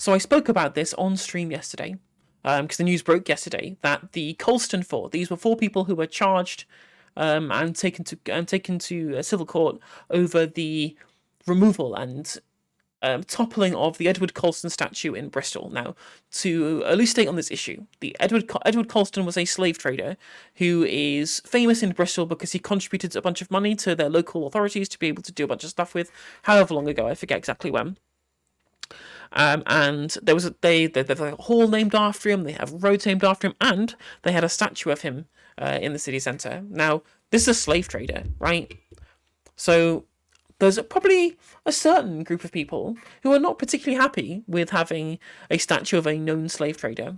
So I spoke about this on stream yesterday, because the news broke yesterday that the Colston Four, these were 4 people who were charged and taken to a civil court over the removal and toppling of the Edward Colston statue in Bristol. Now, to elucidate on this issue, the Edward Colston was a slave trader who is famous in Bristol because he contributed a bunch of money to their local authorities to be able to do a bunch of stuff with, however long ago, I forget exactly when. And there was they have a hall named after him, they have roads named after him, and they had a statue of him in the city centre. Now, this is a slave trader, right? So there's probably a certain group of people who are not particularly happy with having a statue of a known slave trader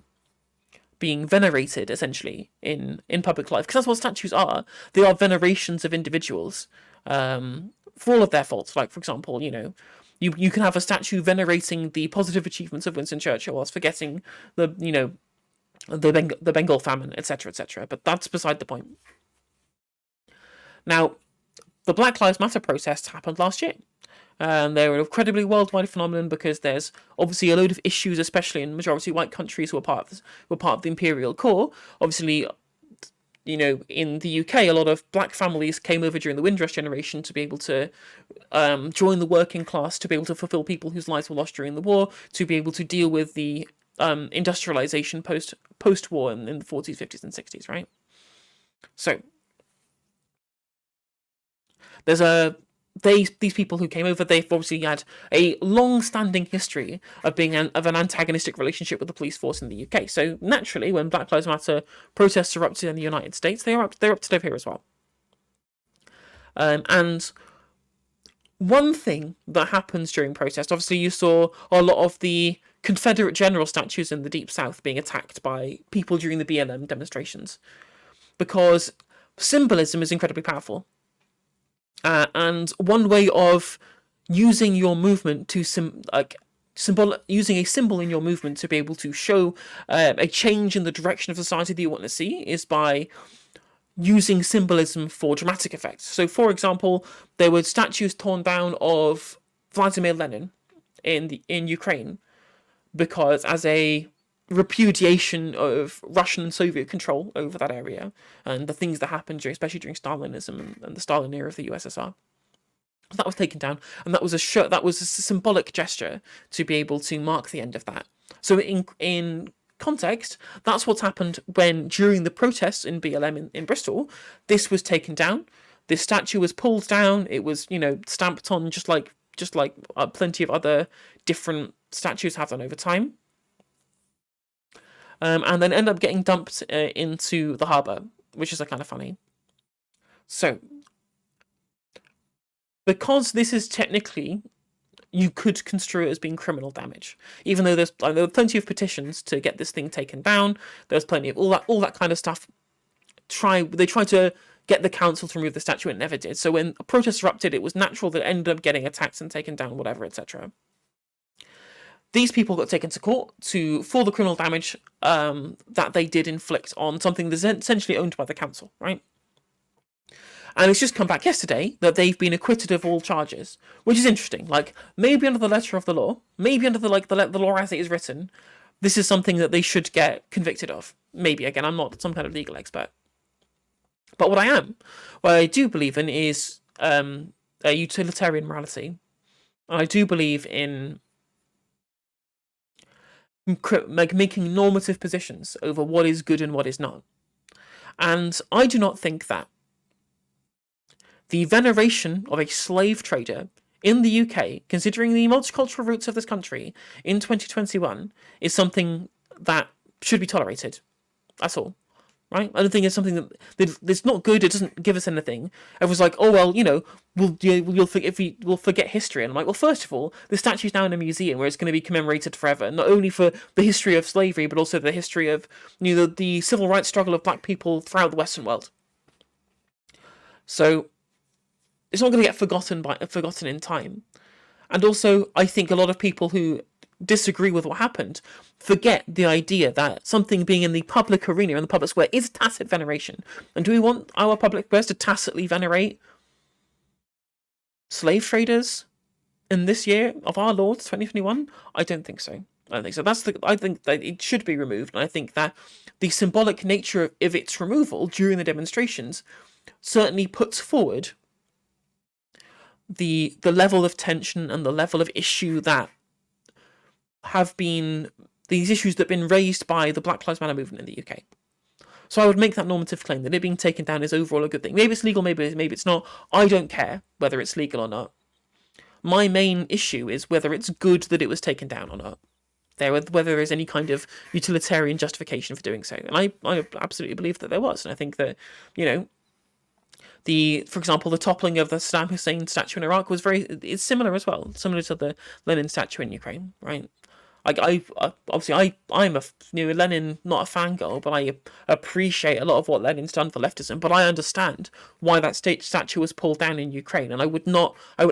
being venerated, essentially, in public life. Because that's what statues are. They are venerations of individuals for all of their faults. Like, for example, you can have a statue venerating the positive achievements of Winston Churchill whilst forgetting the Bengal famine, etc., etc. But that's beside the point. Now, the Black Lives Matter protests happened last year. They're an incredibly worldwide phenomenon because there's obviously a load of issues, especially in majority white countries who are part of the imperial core. Obviously, in the UK, a lot of black families came over during the Windrush generation to be able to join the working class, to be able to fulfill people whose lives were lost during the war, to be able to deal with the industrialization post-war in the 40s, 50s, and 60s, right? So there's these people who came over, they've obviously had a long-standing history of being an antagonistic relationship with the police force in the UK. So naturally, when Black Lives Matter protests erupted in the United States, they're erupted over here as well. And one thing that happens during protest, obviously you saw a lot of the Confederate general statues in the Deep South being attacked by people during the BLM demonstrations, because symbolism is incredibly powerful. And one way of using your movement to using a symbol in your movement to be able to show a change in the direction of society that you want to see is by using symbolism for dramatic effects. So, for example, there were statues torn down of Vladimir Lenin in Ukraine because as a repudiation of Russian and Soviet control over that area and the things that happened especially during Stalinism and the Stalin era of the USSR. That was taken down, and that was a symbolic gesture to be able to mark the end of that. So in context, that's what's happened when during the protests in BLM in Bristol, this was taken down. This statue was pulled down. It was stamped on just like plenty of other different statues have done over time. And then end up getting dumped into the harbour, which is kind of funny. So, because this is technically, you could construe it as being criminal damage, even though there were plenty of petitions to get this thing taken down. There's plenty of all that kind of stuff. They tried to get the council to remove the statue, and it never did. So when a protest erupted, it was natural that it ended up getting attacked and taken down, whatever, etc. These people got taken to court for the criminal damage that they did inflict on something that's essentially owned by the council, right? And it's just come back yesterday that they've been acquitted of all charges, which is interesting. Maybe under the letter of the law, maybe under the law as it is written, this is something that they should get convicted of. Maybe, again, I'm not some kind of legal expert. But what I do believe in is a utilitarian morality. I do believe in making normative positions over what is good and what is not. And I do not think that the veneration of a slave trader in the UK, considering the multicultural roots of this country in 2021, is something that should be tolerated. That's all. Right? I don't think it's something that's not good. It doesn't give us anything. Everyone's like, oh well, we'll forget history. And I'm like, well, first of all, the statue's now in a museum where it's going to be commemorated forever, not only for the history of slavery, but also the history of the civil rights struggle of black people throughout the Western world. So it's not going to get forgotten in time. And also, I think a lot of people who disagree with what happened forget the idea that something being in the public arena, in the public square, is tacit veneration. And do we want our public squares to tacitly venerate slave traders in this year of our Lord, 2021? I don't think so. I think so. I think that it should be removed, and I think that the symbolic nature of its removal during the demonstrations certainly puts forward the level of tension and the level of issue that have been these issues that have been raised by the Black Lives Matter movement in the UK. So I would make that normative claim that it being taken down is overall a good thing. Maybe it's legal, maybe it's not. I don't care whether it's legal or not. My main issue is whether it's good that it was taken down or not. Whether there is any kind of utilitarian justification for doing so. And I absolutely believe that there was. And I think that, for example, the toppling of the Saddam Hussein statue in Iraq it's similar as well, similar to the Lenin statue in Ukraine, right? I'm a Lenin, not a fangirl, but I appreciate a lot of what Lenin's done for leftism. But I understand why that statue was pulled down in Ukraine, and I would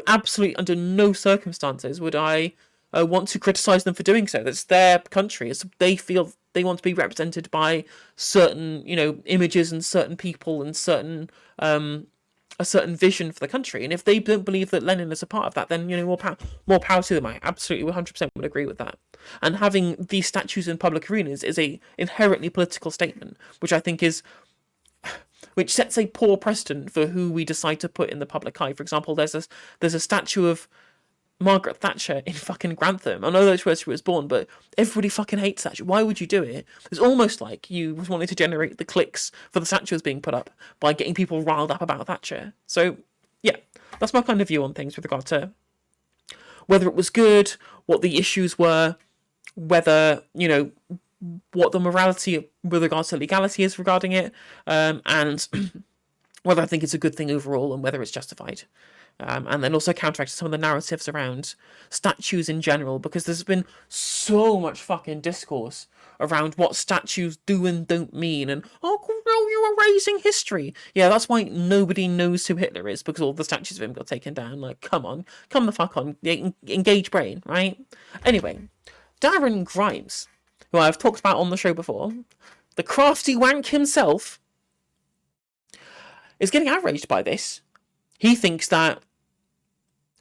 absolutely, under no circumstances, would I want to criticize them for doing so. That's their country. They feel they want to be represented by certain, images and certain people and certain a certain vision for the country. And if they don't believe that Lenin is a part of that, then more power to them. I absolutely 100% would agree with that. And having these statues in public arenas is a inherently political statement, which I think which sets a poor precedent for who we decide to put in the public eye. For example, there's a statue of Margaret Thatcher in fucking Grantham. I know that's where she was born, but everybody fucking hates that. Why would you do it? It's almost like you wanted to generate the clicks for the statues being put up by getting people riled up about Thatcher. So, yeah, that's my kind of view on things with regard to whether it was good, what the issues were, whether, what the morality with regards to legality is regarding it, and whether I think it's a good thing overall and whether it's justified. And then also counteract some of the narratives around statues in general, because there's been so much fucking discourse around what statues do and don't mean, and you're erasing history. Yeah, that's why nobody knows who Hitler is, because all the statues of him got taken down. Like, come the fuck on, engage brain, right? Anyway, Darren Grimes, who I've talked about on the show before, the crafty wank himself, is getting outraged by this. He thinks that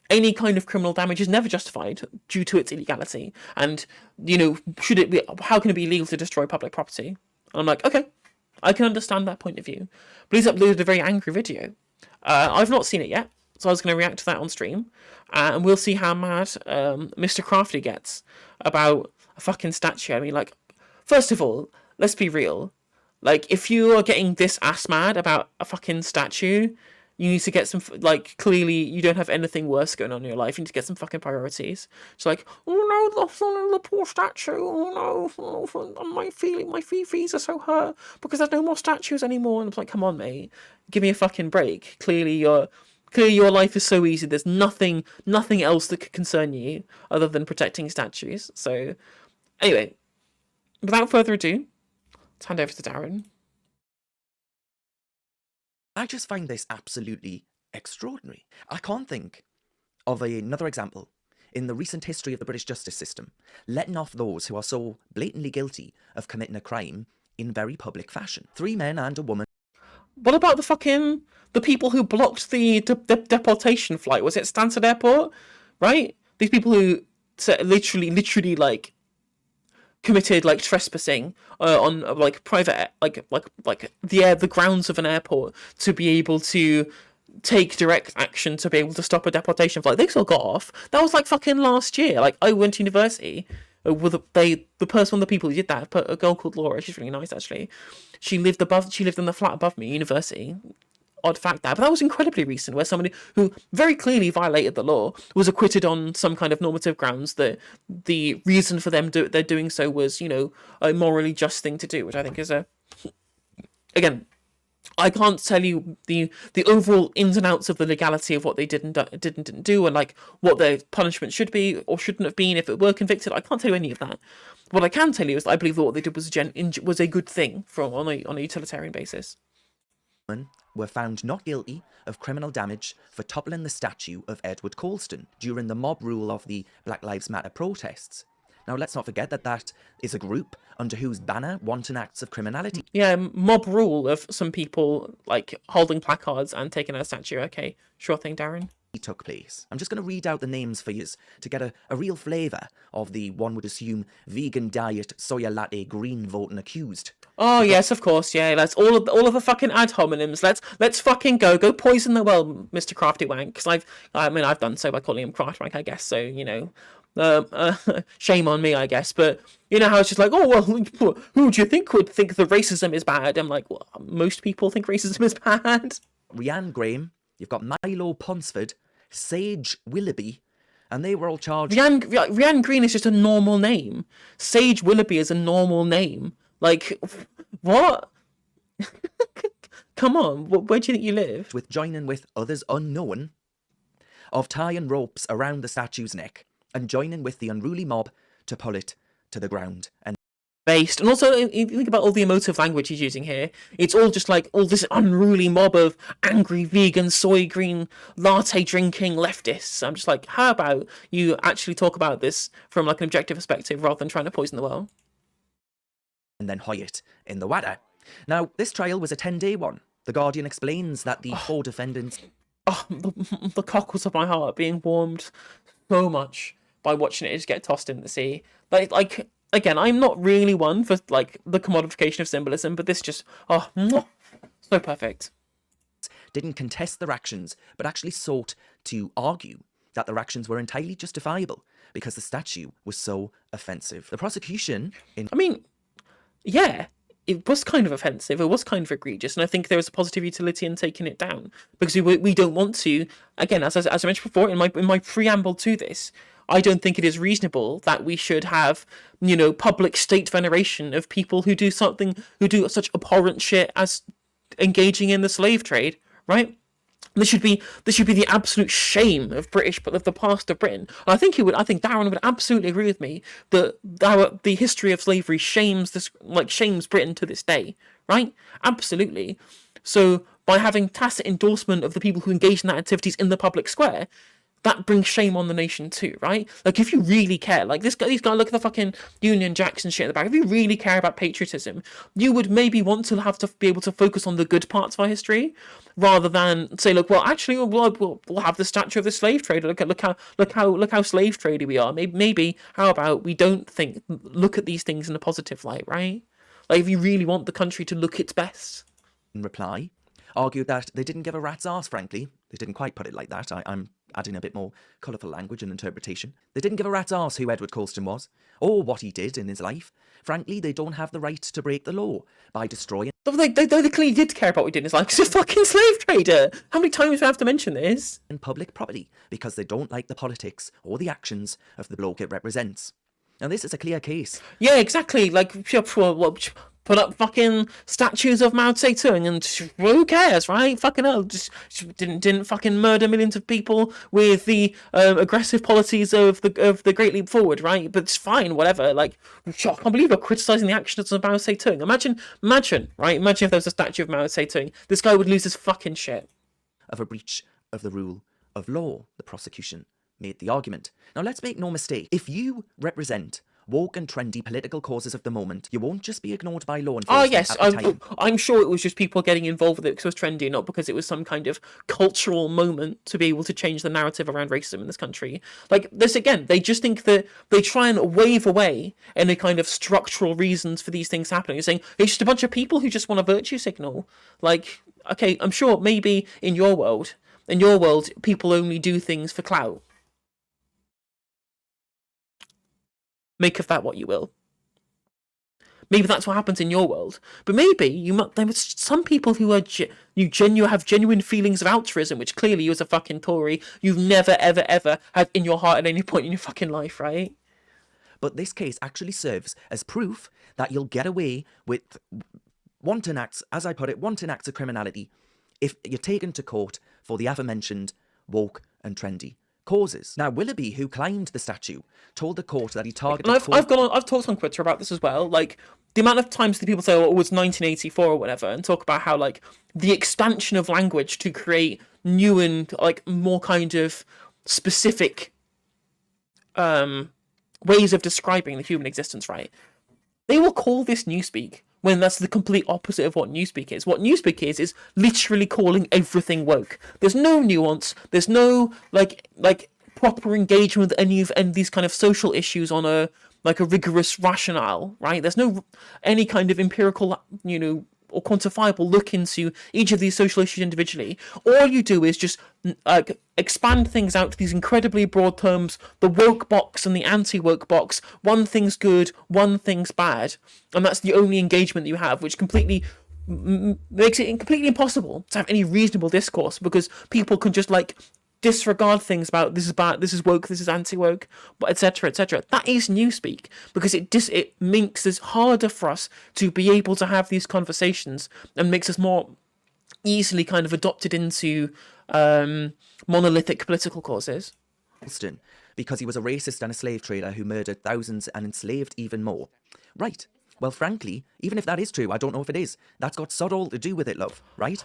any kind of criminal damage is never justified due to its illegality. And, how can it be illegal to destroy public property? And I'm like, okay, I can understand that point of view. But he's uploaded a very angry video. I've not seen it yet, so I was going to react to that on stream. And we'll see how mad Mr. Crafty gets about a fucking statue. I mean, like, first of all, let's be real. Like, if you are getting this ass mad about a fucking statue, you need to get some, clearly you don't have anything worse going on in your life. You need to get some fucking priorities. It's like, oh no, the poor statue. Oh no, my fees are so hurt because there's no more statues anymore. And it's like, come on, mate, give me a fucking break. Clearly your life is so easy. There's nothing else that could concern you other than protecting statues. So, anyway, without further ado, let's hand over to Darren. I just find this absolutely extraordinary. I can't think of another example in the recent history of the British justice system letting off those who are so blatantly guilty of committing a crime in very public fashion. 3 men and a woman. What about the people who blocked the deportation flight? Was it Stansted Airport? Right? These people who literally committed trespassing on private the grounds of an airport to be able to take direct action to be able to stop a deportation flight. They still got off. That was fucking last year. I went to university with one of the people who did that, a girl called Laura. She's really nice actually. She lived in the flat above me, university. Odd fact that, but that was incredibly recent, where somebody who very clearly violated the law was acquitted on some kind of normative grounds that the reason for they're doing so was, a morally just thing to do, which I think is again, I can't tell you the overall ins and outs of the legality of what they didn't do, and what their punishment should be or shouldn't have been if it were convicted. I can't tell you any of that. What I can tell you is that I believe that what they did was a good thing on a utilitarian basis. Were found not guilty of criminal damage for toppling the statue of Edward Colston during the mob rule of the Black Lives Matter protests. Now, let's not forget that is a group under whose banner wanton acts of criminality. Yeah, mob rule of some people holding placards and taking a statue. Okay, sure thing, Darren. took place. I'm just going to read out the names for you to get a real flavour of the, one would assume, vegan diet, soya latte, green voting accused. Oh yes, of course, yeah. Let's all of the fucking ad hominems. Let's fucking go poison the well, Mr. Crafty Wank. Because I've done so by calling him Crafty Wank, I guess. So shame on me, I guess. But you know how it's just like, oh well, who do you think would think the racism is bad? I'm like, well, most people think racism is bad. Rhiann Graham, you've got Milo Ponsford, Sage Willoughby, and they were all charged. Rhiann Green is just a normal name. Sage Willoughby is a normal name. Like, what? Come on, where do you think you live? With joining with others unknown of tying ropes around the statue's neck and joining with the unruly mob to pull it to the ground. And based, and also you think about all the emotive language he's using here. It's all just like all this unruly mob of angry vegan soy green latte drinking leftists. I'm just like, how about you actually talk about this from like an objective perspective rather than trying to poison the well? And then hoy it in the wadder. Now, this trial was a 10-day one. The Guardian explains that the four defendants... Oh, the cockles of my heart being warmed so much by watching it just get tossed in the sea. Like again, I'm not really one for like the commodification of symbolism, but this just, so perfect. Didn't contest their actions, but actually sought to argue that their actions were entirely justifiable because the statue was so offensive. The prosecution... Yeah, it was kind of offensive, it was kind of egregious, and I think there was a positive utility in taking it down, because we don't want to, again, as I mentioned before, in my preamble to this, I don't think it is reasonable that we should have, public state veneration of people who do such abhorrent shit as engaging in the slave trade, right? This should be the absolute shame of the past of Britain. And I think Darren would absolutely agree with me that the history of slavery shames Britain to this day, right? Absolutely. So by having tacit endorsement of the people who engage in that activities in the public square, that brings shame on the nation too, right? Like, if you really care, like these guys, look at the fucking Union Jacks and shit in the back. If you really care about patriotism, you would maybe want to have to be able to focus on the good parts of our history, rather than say, look, well, actually, we'll have the statue of the slave trader. Look how slave tradey we are. Maybe how about we don't look at these things in a positive light, right? Like, if you really want the country to look its best. In reply, argued that they didn't give a rat's arse, frankly. They didn't quite put it like that. I'm adding a bit more colourful language and interpretation. They didn't give a rat's arse who Edward Colston was, or what he did in his life. Frankly, they don't have the right to break the law by destroying... They clearly did care about what he did in his life, because he's a fucking slave trader! How many times do I have to mention this? ...in public property, because they don't like the politics or the actions of the bloke it represents. And this is a clear case. Yeah, exactly. Like, put up fucking statues of Mao Zedong, and who cares, right? Fucking hell, just didn't fucking murder millions of people with the aggressive policies of the Great Leap Forward, right? But it's fine, whatever. Like, I can't believe you're criticising the actions of Mao Zedong. Imagine, right? Imagine if there was a statue of Mao Zedong. This guy would lose his fucking shit. Of a breach of the rule of law, the prosecution made the argument. Now, let's make no mistake. If you represent woke and trendy political causes of the moment, you won't just be ignored by law enforcement. Oh yes, I'm sure it was just people getting involved with it because it was trendy, not because it was some kind of cultural moment to be able to change the narrative around racism in this country. Like, this again, they just think that they try and wave away any kind of structural reasons for these things happening. You're saying it's just a bunch of people who just want a virtue signal. Like, okay, I'm sure maybe in your world, people only do things for clout. Make of that what you will. Maybe that's what happens in your world. But maybe there are some people who are have genuine feelings of altruism, which clearly you as a fucking Tory, you've never, ever, ever had in your heart at any point in your fucking life, right? But this case actually serves as proof that you'll get away with wanton acts, as I put it, wanton acts of criminality if you're taken to court for the aforementioned woke and trendy causes. Now, Willoughby, who climbed the statue, told the court that he targeted... And I've talked on Twitter about this as well. Like, the amount of times that people say, oh, it was 1984 or whatever, and talk about how, like, the expansion of language to create new and, like, more kind of specific ways of describing the human existence, right? They will call this newspeak when that's the complete opposite of what Newspeak is. What Newspeak is literally calling everything woke. There's no nuance. There's no like proper engagement with any of these kind of social issues on a rigorous rationale, right? There's no any kind of empirical, or quantifiable look into each of these social issues individually. All you do is just expand things out to these incredibly broad terms, the woke box and the anti-woke box. One thing's good, one thing's bad, and that's the only engagement that you have, which completely makes it completely impossible to have any reasonable discourse, because people can just disregard things about this is bad, this is woke, this is anti-woke, etc., etc. That is Newspeak, because it makes it harder for us to be able to have these conversations, and makes us more easily kind of adopted into monolithic political causes. Colston, because he was a racist and a slave trader who murdered thousands and enslaved even more. Right. Well, frankly, even if that is true, I don't know if it is. That's got sod all to do with it, love, right?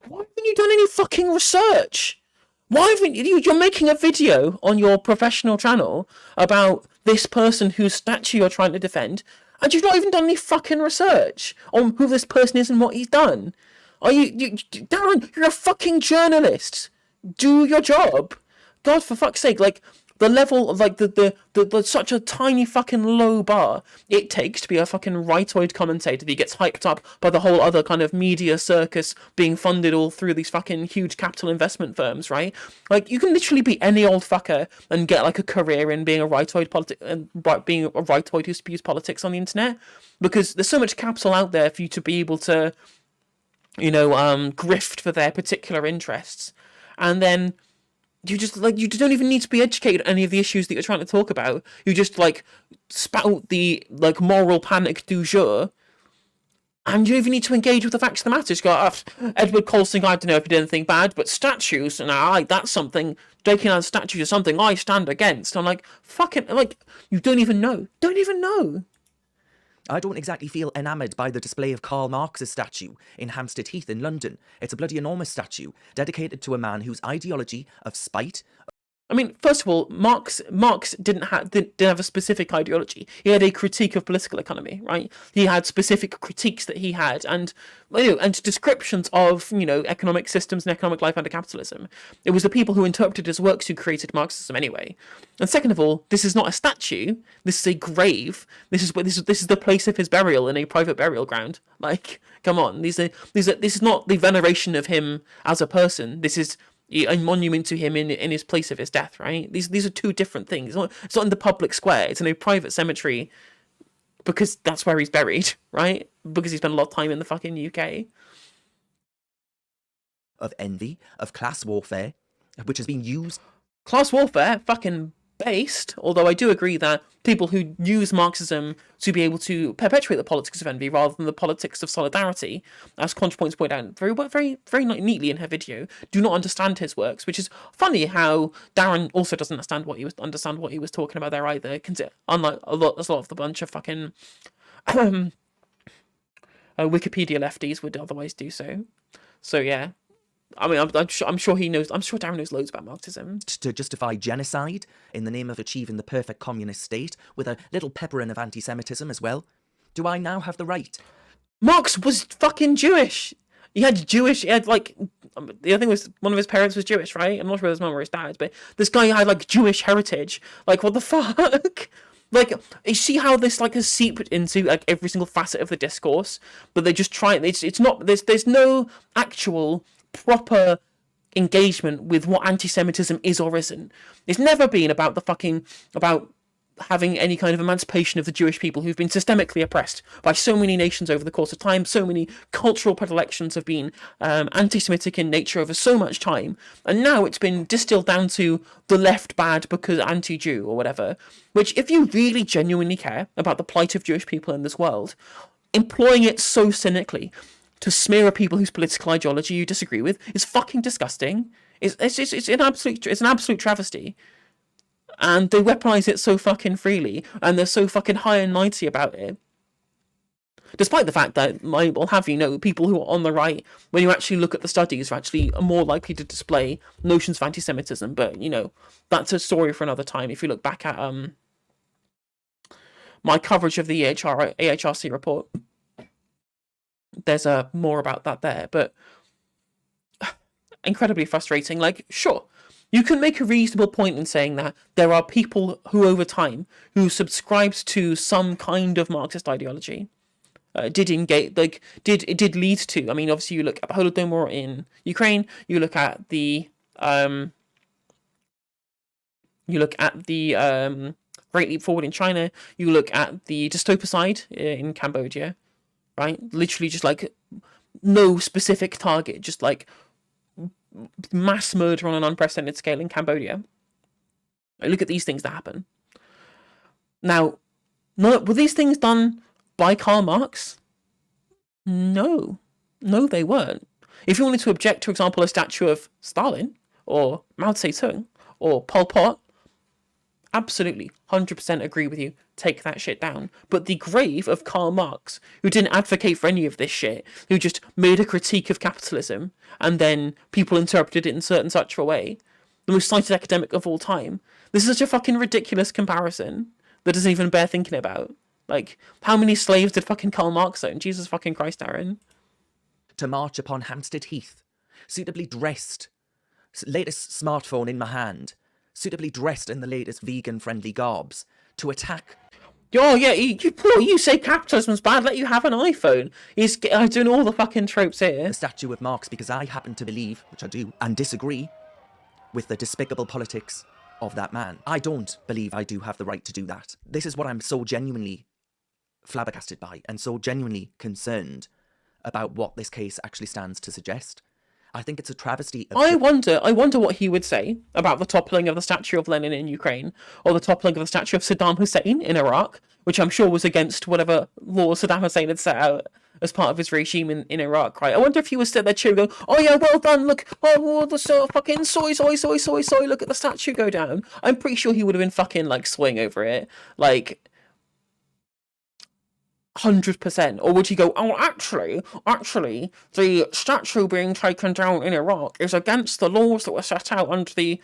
Why haven't you done any fucking research? Why haven't you're making a video on your professional channel about this person whose statue you're trying to defend, and you've not even done any fucking research on who this person is and what he's done? Darren, you're a fucking journalist. Do your job. God, for fuck's sake, the level of the such a tiny fucking low bar it takes to be a fucking rightoid commentator that gets hyped up by the whole other kind of media circus being funded all through these fucking huge capital investment firms, right? You can literally be any old fucker and get a career in being a rightoid being a rightoid who spews politics on the internet, because there's so much capital out there for you to be able to grift for their particular interests. And then you just you don't even need to be educated on any of the issues that you're trying to talk about. You just spout the moral panic du jour, and you don't even need to engage with the facts of the matter. Just go, Edward Colston, I don't know if he did anything bad, but statues, and that's something, taking on statues is something I stand against. I'm fucking, you don't even know. I don't exactly feel enamoured by the display of Karl Marx's statue in Hampstead Heath in London. It's a bloody enormous statue, dedicated to a man whose ideology of spite... I mean, first of all, Marx didn't have a specific ideology. He had a critique of political economy, right? He had specific critiques that he had, and descriptions of economic systems and economic life under capitalism. It was the people who interpreted his works who created Marxism anyway. And second of all, this is not a statue. This is a grave. This is the place of his burial in a private burial ground. Come on, this is not the veneration of him as a person. This is a monument to him in his place of his death, right? These are two different things. It's not in the public square. It's in a private cemetery, because that's where he's buried, right? Because he spent a lot of time in the fucking UK. Of envy, of class warfare, which has been used... Class warfare, fucking based, although I do agree that people who use Marxism to be able to perpetuate the politics of envy rather than the politics of solidarity, as ContraPoints pointed out very, very neatly in her video, do not understand his works, which is funny how Darren also doesn't understand what he was talking about there either, unlike a lot of the bunch of fucking Wikipedia lefties would otherwise do so. So yeah. I mean, I'm sure he knows. I'm sure Darren knows loads about Marxism. To justify genocide in the name of achieving the perfect communist state, with a little peppering of anti-Semitism as well. Do I now have the right? Marx was fucking Jewish. I think was one of his parents was Jewish, right? I'm not sure whether his mum or his dad, but this guy had Jewish heritage. What the fuck? You see how this has seeped into every single facet of the discourse, but they just try. It's not. There's no actual proper engagement with what anti-Semitism is or isn't. It's never been about about having any kind of emancipation of the Jewish people who've been systemically oppressed by so many nations over the course of time. So many cultural predilections have been anti-Semitic in nature over so much time, and now it's been distilled down to the left bad because anti-Jew or whatever, which, if you really genuinely care about the plight of Jewish people in this world, employing it so cynically to smear people whose political ideology you disagree with is fucking disgusting. It's an absolute travesty. And they weaponize it so fucking freely, and they're so fucking high and mighty about it. Despite the fact that, I'll have you know, people who are on the right, when you actually look at the studies, are actually more likely to display notions of anti-Semitism. But, that's a story for another time. If you look back at my coverage of the AHRC report. There's more about that there, but incredibly frustrating. Like, sure, you can make a reasonable point in saying that there are people who, over time, who subscribed to some kind of Marxist ideology, did engage, like, did lead to. I mean, obviously, you look at the Holodomor in Ukraine. You look at the Great Leap Forward in China. You look at the dystopicide in Cambodia, right? Literally, just like no specific target, just like mass murder on an unprecedented scale in Cambodia. Look at these things that happen. Now, were these things done by Karl Marx? No, they weren't. If you wanted to object, for example, a statue of Stalin or Mao Zedong or Pol Pot, absolutely, 100% agree with you. Take that shit down. But the grave of Karl Marx, who didn't advocate for any of this shit, who just made a critique of capitalism, and then people interpreted it in such a way, the most cited academic of all time. This is such a fucking ridiculous comparison that doesn't even bear thinking about. Like, how many slaves did fucking Karl Marx own? Jesus fucking Christ, Darren. To march upon Hampstead Heath, suitably dressed, latest smartphone in my hand, suitably dressed in the latest vegan-friendly garbs, to attack... Oh, yeah, you say capitalism's bad, let you have an iPhone. He's doing all the fucking tropes here. The statue of Marx because I happen to believe, which I do, and disagree with the despicable politics of that man. I don't believe I do have the right to do that. This is what I'm so genuinely flabbergasted by, and so genuinely concerned about what this case actually stands to suggest. I think it's a travesty of... I wonder what he would say about the toppling of the statue of Lenin in Ukraine, or the toppling of the statue of Saddam Hussein in Iraq, which I'm sure was against whatever laws Saddam Hussein had set out as part of his regime in Iraq, right? I wonder if he was sitting there cheering, going, oh yeah, well done, look, oh, the fucking soy, look at the statue go down. I'm pretty sure he would have been fucking, like, swaying over it, like... 100%. Or would he go, oh, actually, the statue being taken down in Iraq is against the laws that were set out under the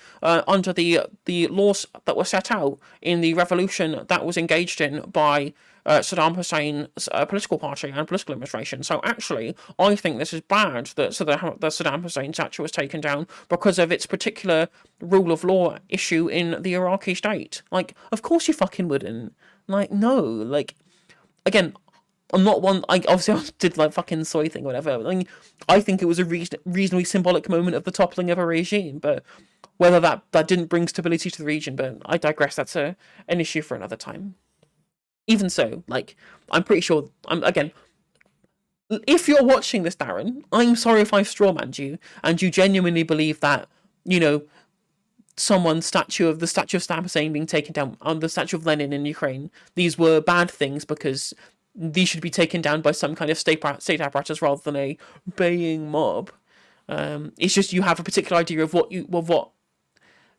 laws that were set out in the revolution that was engaged in by Saddam Hussein's political party and political administration. So actually, I think this is bad that the Saddam Hussein statue was taken down because of its particular rule of law issue in the Iraqi state. Like, of course you fucking wouldn't. Like, no, like... Again, I'm not one. I did like fucking soy thing or whatever. I think it was a reasonably symbolic moment of the toppling of a regime, but whether that didn't bring stability to the region, but I digress. That's an issue for another time. Even so, like, I'm pretty sure. Again, if you're watching this, Darren, I'm sorry if I've strawmanned you and you genuinely believe that, you know, the statue of Saddam Hussein being taken down, on the statue of Lenin in Ukraine, these were bad things because these should be taken down by some kind of state apparatus rather than a baying mob. It's just you have a particular idea of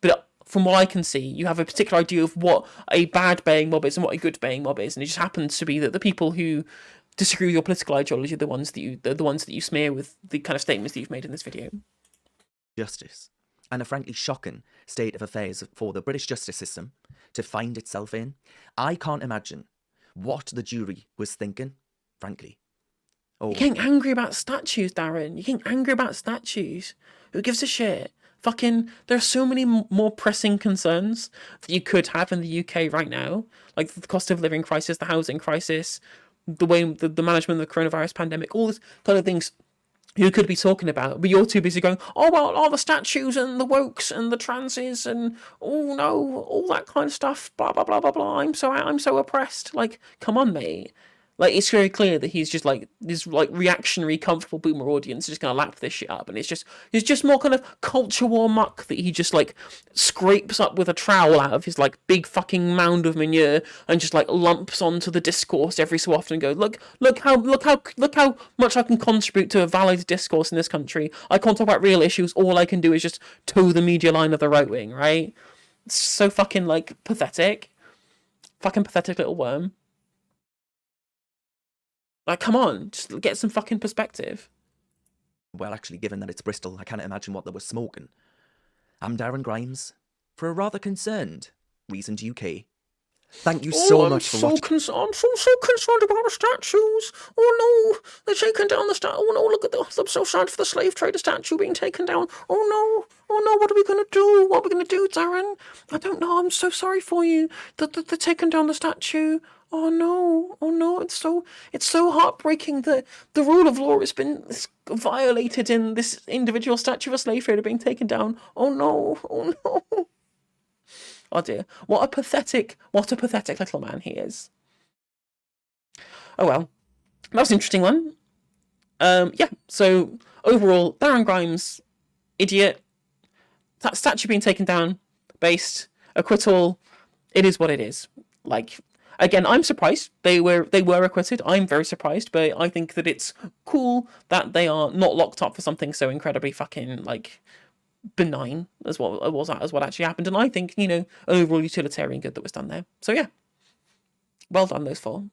but from what I can see, you have a particular idea of what a bad baying mob is and what a good baying mob is, and it just happens to be that the people who disagree with your political ideology are the ones that you smear with the kind of statements that you've made in this video. Justice. And a frankly shocking state of affairs for the British justice system to find itself in. I can't imagine what the jury was thinking, frankly. Oh. You're getting angry about statues, Darren. You're getting angry about statues. Who gives a shit? Fucking, there are so many more pressing concerns that you could have in the UK right now, like the cost of living crisis, the housing crisis, the way the management of the coronavirus pandemic, all this kind of things you could be talking about, but you're too busy going, oh, well, all the statues and the wokes and the transes and, oh, no, all that kind of stuff, blah, blah, blah, blah, blah, I'm so oppressed. Like, come on, mate. Like, it's very clear that he's just, like, this, like, reactionary, comfortable boomer audience is just gonna lap this shit up, and it's just more kind of culture war muck that he just, like, scrapes up with a trowel out of his, like, big fucking mound of manure and just, like, lumps onto the discourse every so often and goes, look how much I can contribute to a valid discourse in this country. I can't talk about real issues, all I can do is just toe the media line of the right wing, right? It's so fucking, like, pathetic. Fucking pathetic little worm. Like, come on, just get some fucking perspective. Well, actually, given that it's Bristol, I can't imagine what they were smoking. I'm Darren Grimes, for a rather concerned Reasoned UK. Thank you Oh, so much for watching. I'm so concerned about the statues. Oh no, they're taking down the statue. Oh no, look at this. I'm so sad for the slave trader statue being taken down. Oh no, what are we gonna do? What are we gonna do, Darren? I don't know. I'm so sorry for you. They're taking down the statue. Oh no, it's so heartbreaking that the rule of law has been violated in this individual statue of a slave trader being taken down. Oh no. Oh dear, what a pathetic little man he is. Oh well, that was an interesting one. Yeah, so overall, Darren Grimes, idiot. That statue being taken down, based, acquittal, it is what it is. Like, again, I'm surprised they were acquitted. I'm very surprised, but I think that it's cool that they are not locked up for something so incredibly fucking, like, benign as what actually happened. And I think, overall utilitarian good that was done there. So yeah, well done those four.